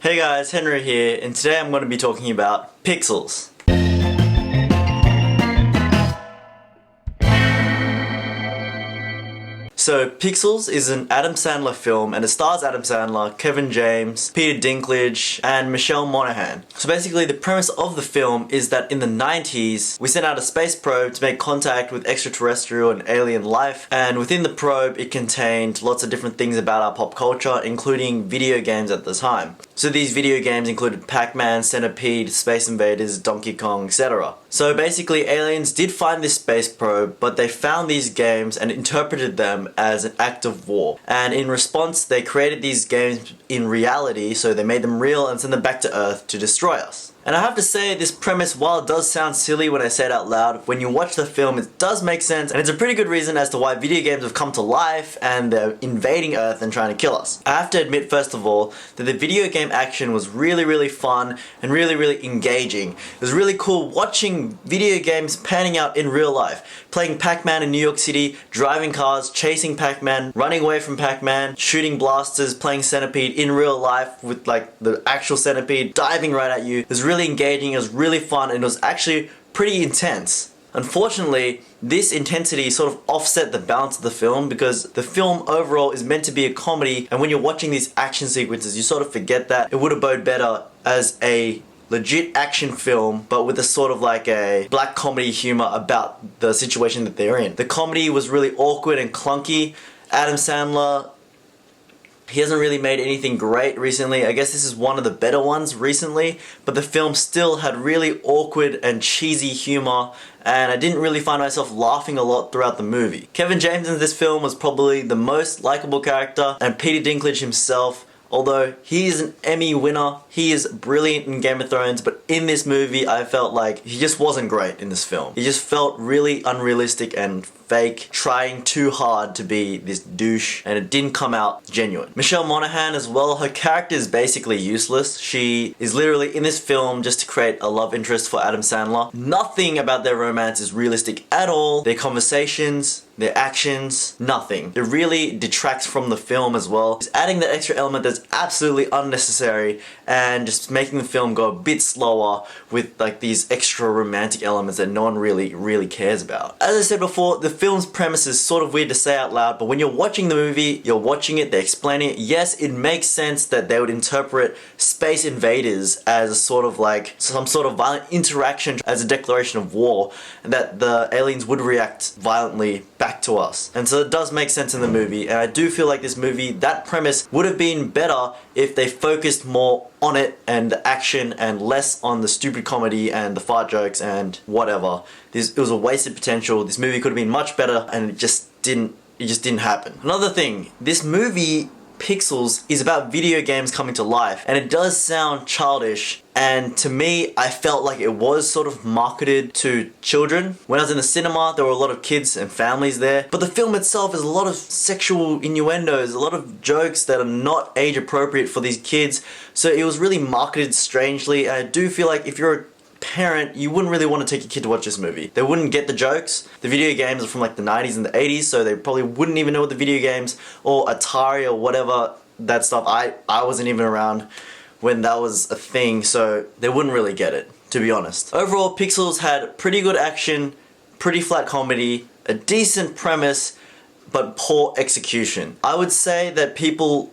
Hey guys, Henry here, and today I'm going to be talking about Pixels. So, Pixels is an Adam Sandler film, and it stars Adam Sandler, Kevin James, Peter Dinklage, and Michelle Monaghan. So basically, the premise of the film is that in the 90s, we sent out a space probe to make contact with extraterrestrial and alien life, and within the probe, it contained lots of different things about our pop culture, including video games at the time. So these video games included Pac-Man, Centipede, Space Invaders, Donkey Kong, etc. So basically, aliens did find this space probe, but they found these games and interpreted them as an act of war. And in response, they created these games in reality, so they made them real and sent them back to Earth to destroy us. And I have to say, this premise, while it does sound silly when I say it out loud, when you watch the film it does make sense, and it's a pretty good reason as to why video games have come to life and they're invading Earth and trying to kill us. I have to admit, first of all, that the video game action was really fun and really engaging. It was really cool watching video games panning out in real life. Playing Pac-Man in New York City, driving cars, chasing Pac-Man, running away from Pac-Man, shooting blasters, playing Centipede in real life with like the actual Centipede diving right at you. It was really engaging, it was really fun, and it was actually pretty intense. Unfortunately, this intensity sort of offset the balance of the film because the film overall is meant to be a comedy, and when you're watching these action sequences you sort of forget that it would have bode better as a legit action film, but with a sort of like a black comedy humor about the situation that they're in. The comedy was really awkward and clunky. Adam Sandler, he hasn't really made anything great recently. I guess this is one of the better ones recently, but the film still had really awkward and cheesy humor, and I didn't really find myself laughing a lot throughout the movie. Kevin James in this film was probably the most likable character, and Peter Dinklage himself, although he is an Emmy winner, he is brilliant in Game of Thrones, but in this movie I felt like he just wasn't great in this film. He just felt really unrealistic and fake, trying too hard to be this douche, and it didn't come out genuine. Michelle Monaghan as well, her character is basically useless. She is literally in this film just to create a love interest for Adam Sandler. Nothing about their romance is realistic at all. Their conversations, their actions, nothing. It really detracts from the film as well. It's adding that extra element that's absolutely unnecessary and just making the film go a bit slower with like these extra romantic elements that no one really cares about. As I said before, the film's premise is sort of weird to say out loud, but when you're watching the movie, you're watching it, they're explaining it. Yes, it makes sense that they would interpret space invaders as sort of like some sort of violent interaction as a declaration of war, and that the aliens would react violently back to us. And so it does make sense in the movie, and I do feel like this movie, that premise would have been better if they focused more on it and the action and less on the stupid comedy and the fart jokes and whatever. It was a wasted potential. This movie could have been much better, and it just didn't happen. Another thing, this movie Pixels is about video games coming to life, and it does sound childish, and to me I felt like it was sort of marketed to children. When I was in the cinema there were a lot of kids and families there, but the film itself is a lot of sexual innuendos, a lot of jokes that are not age appropriate for these kids, so it was really marketed strangely. And I do feel like if you're a parent, you wouldn't really want to take your kid to watch this movie. They wouldn't get the jokes. The video games are from like the 90s and the 80s, so they probably wouldn't even know what the video games or Atari or whatever that stuff. I wasn't even around when that was a thing, so they wouldn't really get it, to be honest. Overall, Pixels had pretty good action, pretty flat comedy, a decent premise, but poor execution. I would say that people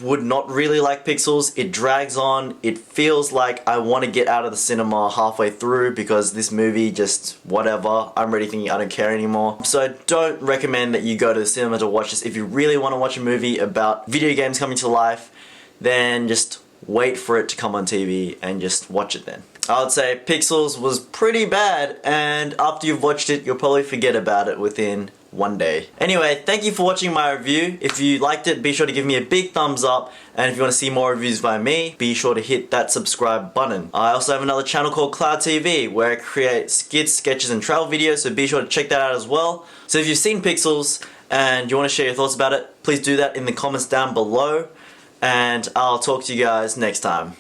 would not really like Pixels. It drags on. It feels like I want to get out of the cinema halfway through because this movie just whatever. I'm already thinking I don't care anymore. So I don't recommend that you go to the cinema to watch this. If you really want to watch a movie about video games coming to life, then just wait for it to come on TV and just watch it then. I would say Pixels was pretty bad, and after you've watched it, you'll probably forget about it within one day. Anyway, thank you for watching my review. If you liked it, be sure to give me a big thumbs up, and if you want to see more reviews by me, be sure to hit that subscribe button. I also have another channel called Clowd TV where I create skits, sketches and travel videos, so be sure to check that out as well. So if you've seen Pixels and you want to share your thoughts about it, please do that in the comments down below, and I'll talk to you guys next time.